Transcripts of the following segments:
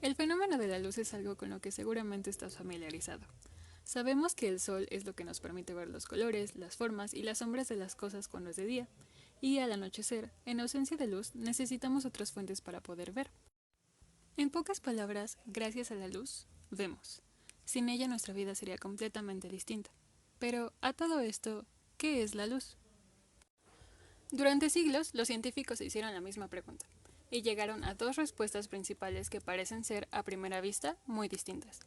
El fenómeno de la luz es algo con lo que seguramente estás familiarizado. Sabemos que el sol es lo que nos permite ver los colores, las formas y las sombras de las cosas cuando es de día, y al anochecer, en ausencia de luz, necesitamos otras fuentes para poder ver. En pocas palabras, gracias a la luz, vemos. Sin ella nuestra vida sería completamente distinta. Pero a todo esto, ¿qué es la luz? Durante siglos, los científicos se hicieron la misma pregunta, y llegaron a dos respuestas principales que parecen ser, a primera vista, muy distintas.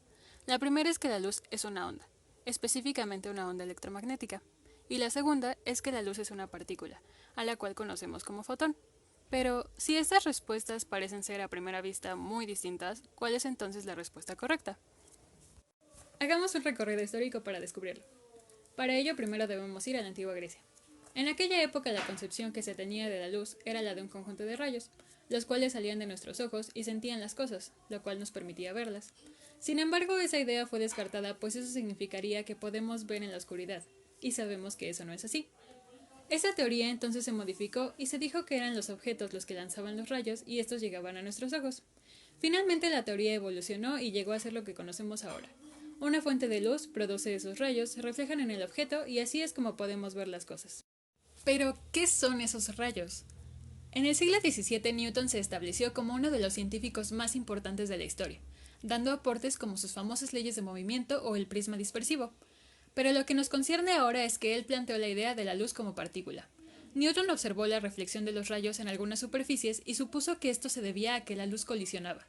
La primera es que la luz es una onda, específicamente una onda electromagnética, y la segunda es que la luz es una partícula, a la cual conocemos como fotón. Pero, si estas respuestas parecen ser a primera vista muy distintas, ¿cuál es entonces la respuesta correcta? Hagamos un recorrido histórico para descubrirlo. Para ello primero debemos ir a la antigua Grecia. En aquella época la concepción que se tenía de la luz era la de un conjunto de rayos, los cuales salían de nuestros ojos y sentían las cosas, lo cual nos permitía verlas. Sin embargo, esa idea fue descartada, pues eso significaría que podemos ver en la oscuridad, y sabemos que eso no es así. Esa teoría entonces se modificó y se dijo que eran los objetos los que lanzaban los rayos y estos llegaban a nuestros ojos. Finalmente la teoría evolucionó y llegó a ser lo que conocemos ahora. Una fuente de luz produce esos rayos, se reflejan en el objeto y así es como podemos ver las cosas. Pero, ¿qué son esos rayos? En el siglo XVII Newton se estableció como uno de los científicos más importantes de la historia, dando aportes como sus famosas leyes de movimiento o el prisma dispersivo. Pero lo que nos concierne ahora es que él planteó la idea de la luz como partícula. Newton observó la reflexión de los rayos en algunas superficies y supuso que esto se debía a que la luz colisionaba.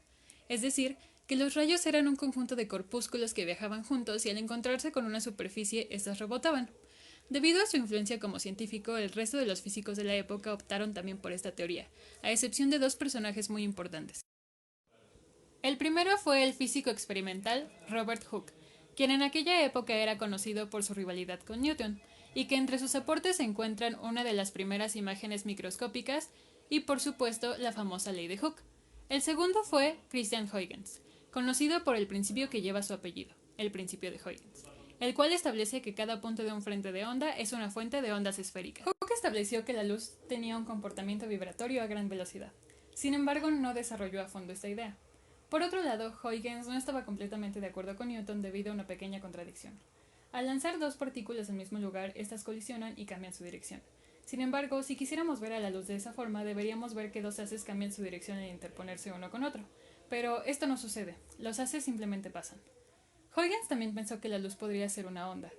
Es decir, que los rayos eran un conjunto de corpúsculos que viajaban juntos y al encontrarse con una superficie, estos rebotaban. Debido a su influencia como científico, el resto de los físicos de la época optaron también por esta teoría, a excepción de dos personajes muy importantes. El primero fue el físico experimental Robert Hooke, quien en aquella época era conocido por su rivalidad con Newton, y que entre sus aportes se encuentran una de las primeras imágenes microscópicas y, por supuesto, la famosa ley de Hooke. El segundo fue Christian Huygens, conocido por el principio que lleva su apellido, el principio de Huygens, el cual establece que cada punto de un frente de onda es una fuente de ondas esféricas. Hooke estableció que la luz tenía un comportamiento vibratorio a gran velocidad. Sin embargo, no desarrolló a fondo esta idea. Por otro lado, Huygens no estaba completamente de acuerdo con Newton debido a una pequeña contradicción. Al lanzar dos partículas al mismo lugar, estas colisionan y cambian su dirección. Sin embargo, si quisiéramos ver a la luz de esa forma, deberíamos ver que dos haces cambian su dirección al interponerse uno con otro. Pero esto no sucede, los haces simplemente pasan. Huygens también pensó que la luz podría ser una onda.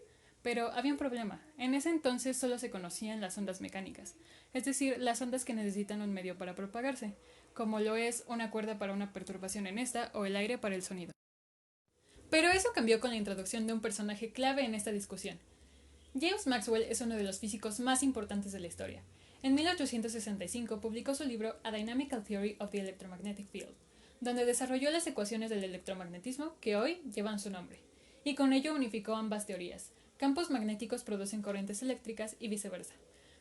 Pero había un problema. En ese entonces solo se conocían las ondas mecánicas, es decir, las ondas que necesitan un medio para propagarse, como lo es una cuerda para una perturbación en esta o el aire para el sonido. Pero eso cambió con la introducción de un personaje clave en esta discusión. James Maxwell es uno de los físicos más importantes de la historia. En 1865 publicó su libro A Dynamical Theory of the Electromagnetic Field, donde desarrolló las ecuaciones del electromagnetismo que hoy llevan su nombre, y con ello unificó ambas teorías. Campos magnéticos producen corrientes eléctricas y viceversa.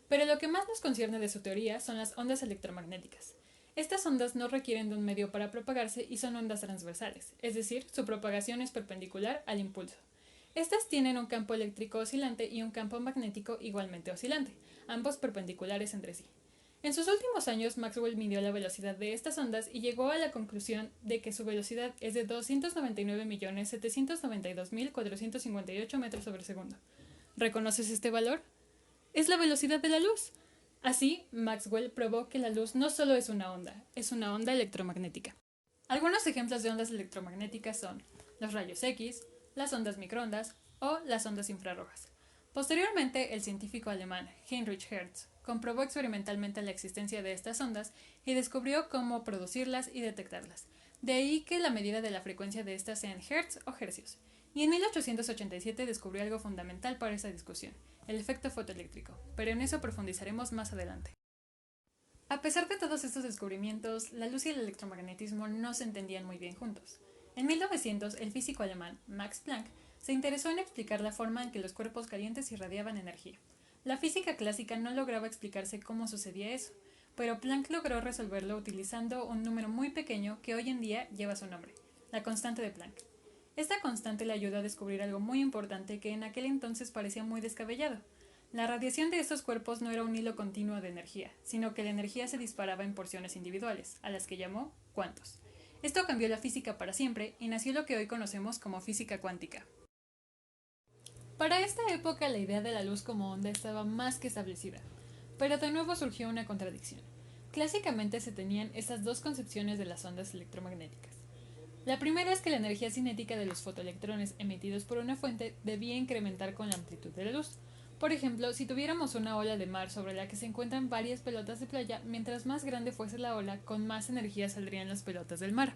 Pero lo que más nos concierne de su teoría son las ondas electromagnéticas. Estas ondas no requieren de un medio para propagarse y son ondas transversales, es decir, su propagación es perpendicular al impulso. Estas tienen un campo eléctrico oscilante y un campo magnético igualmente oscilante, ambos perpendiculares entre sí. En sus últimos años, Maxwell midió la velocidad de estas ondas y llegó a la conclusión de que su velocidad es de 299.792.458 metros sobre segundo. ¿Reconoces este valor? Es la velocidad de la luz. Así, Maxwell probó que la luz no solo es una onda electromagnética. Algunos ejemplos de ondas electromagnéticas son los rayos X, las ondas microondas o las ondas infrarrojas. Posteriormente, el científico alemán Heinrich Hertz comprobó experimentalmente la existencia de estas ondas y descubrió cómo producirlas y detectarlas. De ahí que la medida de la frecuencia de estas sea en hertz o hercios. Y en 1887 descubrió algo fundamental para esta discusión, el efecto fotoeléctrico, pero en eso profundizaremos más adelante. A pesar de todos estos descubrimientos, la luz y el electromagnetismo no se entendían muy bien juntos. En 1900, el físico alemán Max Planck se interesó en explicar la forma en que los cuerpos calientes irradiaban energía. La física clásica no lograba explicarse cómo sucedía eso, pero Planck logró resolverlo utilizando un número muy pequeño que hoy en día lleva su nombre, la constante de Planck. Esta constante le ayudó a descubrir algo muy importante que en aquel entonces parecía muy descabellado. La radiación de estos cuerpos no era un hilo continuo de energía, sino que la energía se disparaba en porciones individuales, a las que llamó cuantos. Esto cambió la física para siempre y nació lo que hoy conocemos como física cuántica. Para esta época la idea de la luz como onda estaba más que establecida, pero de nuevo surgió una contradicción. Clásicamente se tenían estas dos concepciones de las ondas electromagnéticas. La primera es que la energía cinética de los fotoelectrones emitidos por una fuente debía incrementar con la amplitud de la luz. Por ejemplo, si tuviéramos una ola de mar sobre la que se encuentran varias pelotas de playa, mientras más grande fuese la ola, con más energía saldrían las pelotas del mar.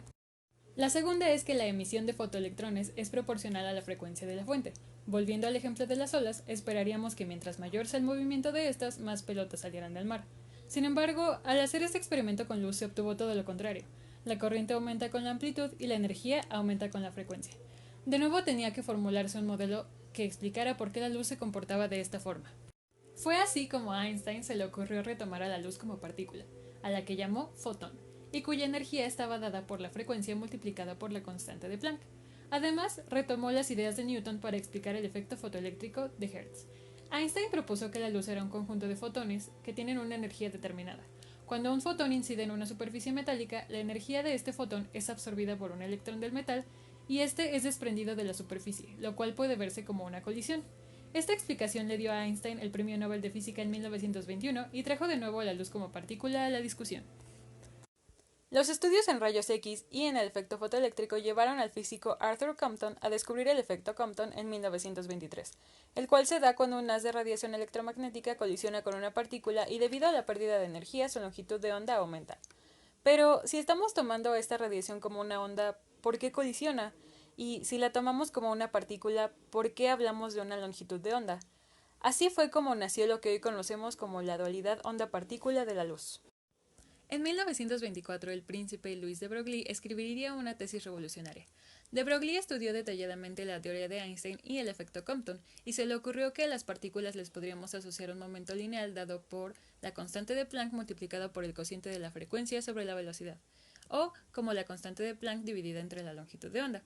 La segunda es que la emisión de fotoelectrones es proporcional a la frecuencia de la fuente. Volviendo al ejemplo de las olas, esperaríamos que mientras mayor sea el movimiento de estas, más pelotas salieran del mar. Sin embargo, al hacer este experimento con luz se obtuvo todo lo contrario. La corriente aumenta con la amplitud y la energía aumenta con la frecuencia. De nuevo tenía que formularse un modelo que explicara por qué la luz se comportaba de esta forma. Fue así como a Einstein se le ocurrió retomar a la luz como partícula, a la que llamó fotón, y cuya energía estaba dada por la frecuencia multiplicada por la constante de Planck. Además, retomó las ideas de Newton para explicar el efecto fotoeléctrico de Hertz. Einstein propuso que la luz era un conjunto de fotones que tienen una energía determinada. Cuando un fotón incide en una superficie metálica, la energía de este fotón es absorbida por un electrón del metal y este es desprendido de la superficie, lo cual puede verse como una colisión. Esta explicación le dio a Einstein el Premio Nobel de Física en 1921 y trajo de nuevo la luz como partícula a la discusión. Los estudios en rayos X y en el efecto fotoeléctrico llevaron al físico Arthur Compton a descubrir el efecto Compton en 1923, el cual se da cuando un haz de radiación electromagnética colisiona con una partícula y debido a la pérdida de energía su longitud de onda aumenta. Pero si estamos tomando esta radiación como una onda, ¿por qué colisiona? Y si la tomamos como una partícula, ¿por qué hablamos de una longitud de onda? Así fue como nació lo que hoy conocemos como la dualidad onda-partícula de la luz. En 1924, el príncipe Louis de Broglie escribiría una tesis revolucionaria. De Broglie estudió detalladamente la teoría de Einstein y el efecto Compton, y se le ocurrió que a las partículas les podríamos asociar un momento lineal dado por la constante de Planck multiplicada por el cociente de la frecuencia sobre la velocidad, o como la constante de Planck dividida entre la longitud de onda.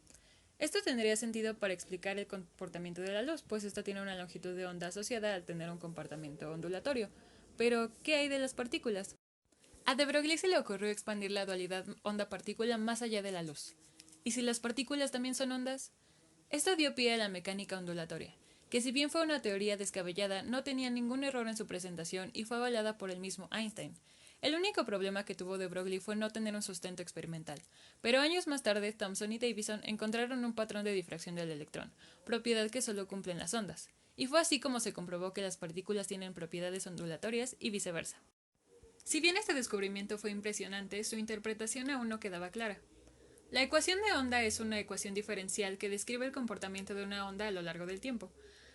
Esto tendría sentido para explicar el comportamiento de la luz, pues esta tiene una longitud de onda asociada al tener un comportamiento ondulatorio. Pero, ¿qué hay de las partículas? A de Broglie se le ocurrió expandir la dualidad onda-partícula más allá de la luz. ¿Y si las partículas también son ondas? Esto dio pie a la mecánica ondulatoria, que si bien fue una teoría descabellada, no tenía ningún error en su presentación y fue avalada por el mismo Einstein. El único problema que tuvo de Broglie fue no tener un sustento experimental, pero años más tarde Thomson y Davison encontraron un patrón de difracción del electrón, propiedad que solo cumplen las ondas, y fue así como se comprobó que las partículas tienen propiedades ondulatorias y viceversa. Si bien este descubrimiento fue impresionante, su interpretación aún no quedaba clara. La ecuación de onda es una ecuación diferencial que describe el comportamiento de una onda a lo largo del tiempo.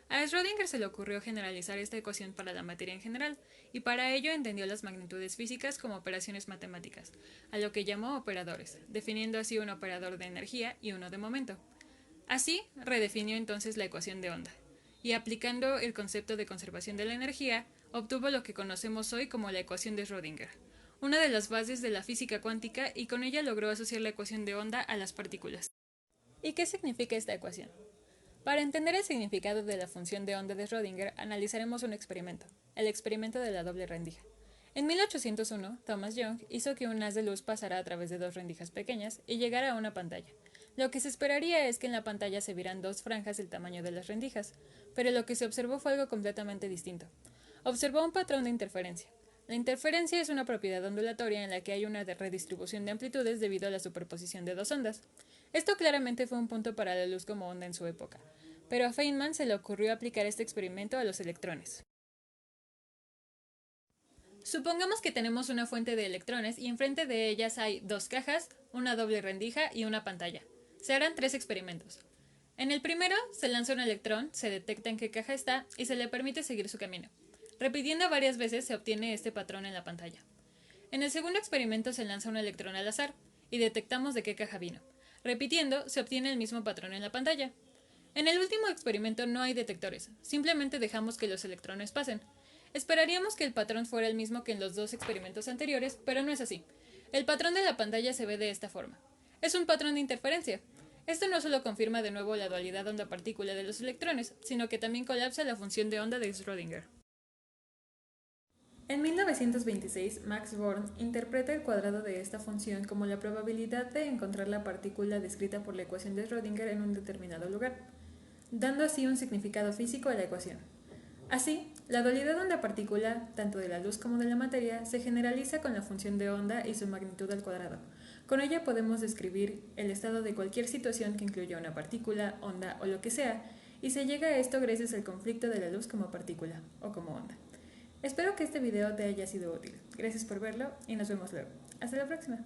A Schrödinger se le ocurrió generalizar esta ecuación para la materia en general, y para ello entendió las magnitudes físicas como operaciones matemáticas, a lo que llamó operadores, definiendo así un operador de energía y uno de momento. Así, redefinió entonces la ecuación de onda, y aplicando el concepto de conservación de la energía, obtuvo lo que conocemos hoy como la ecuación de Schrödinger, una de las bases de la física cuántica, y con ella logró asociar la ecuación de onda a las partículas. ¿Y qué significa esta ecuación? Para entender el significado de la función de onda de Schrödinger, analizaremos un experimento, el experimento de la doble rendija. En 1801, Thomas Young hizo que un haz de luz pasara a través de dos rendijas pequeñas y llegara a una pantalla. Lo que se esperaría es que en la pantalla se vieran dos franjas del tamaño de las rendijas, pero lo que se observó fue algo completamente distinto. Observó un patrón de interferencia. La interferencia es una propiedad ondulatoria en la que hay una redistribución de amplitudes debido a la superposición de dos ondas. Esto claramente fue un punto para la luz como onda en su época, pero a Feynman se le ocurrió aplicar este experimento a los electrones. Supongamos que tenemos una fuente de electrones y enfrente de ellas hay dos cajas, una doble rendija y una pantalla. Se harán tres experimentos. En el primero, se lanza un electrón, se detecta en qué caja está y se le permite seguir su camino. Repitiendo varias veces se obtiene este patrón en la pantalla. En el segundo experimento se lanza un electrón al azar y detectamos de qué caja vino. Repitiendo, se obtiene el mismo patrón en la pantalla. En el último experimento no hay detectores, simplemente dejamos que los electrones pasen. Esperaríamos que el patrón fuera el mismo que en los dos experimentos anteriores, pero no es así. El patrón de la pantalla se ve de esta forma. Es un patrón de interferencia. Esto no solo confirma de nuevo la dualidad onda-partícula de los electrones, sino que también colapsa la función de onda de Schrödinger. En 1926, Max Born interpreta el cuadrado de esta función como la probabilidad de encontrar la partícula descrita por la ecuación de Schrödinger en un determinado lugar, dando así un significado físico a la ecuación. Así, la dualidad onda-partícula, tanto de la luz como de la materia, se generaliza con la función de onda y su magnitud al cuadrado. Con ella podemos describir el estado de cualquier situación que incluya una partícula, onda o lo que sea, y se llega a esto gracias al conflicto de la luz como partícula o como onda. Espero que este video te haya sido útil. Gracias por verlo y nos vemos luego. Hasta la próxima.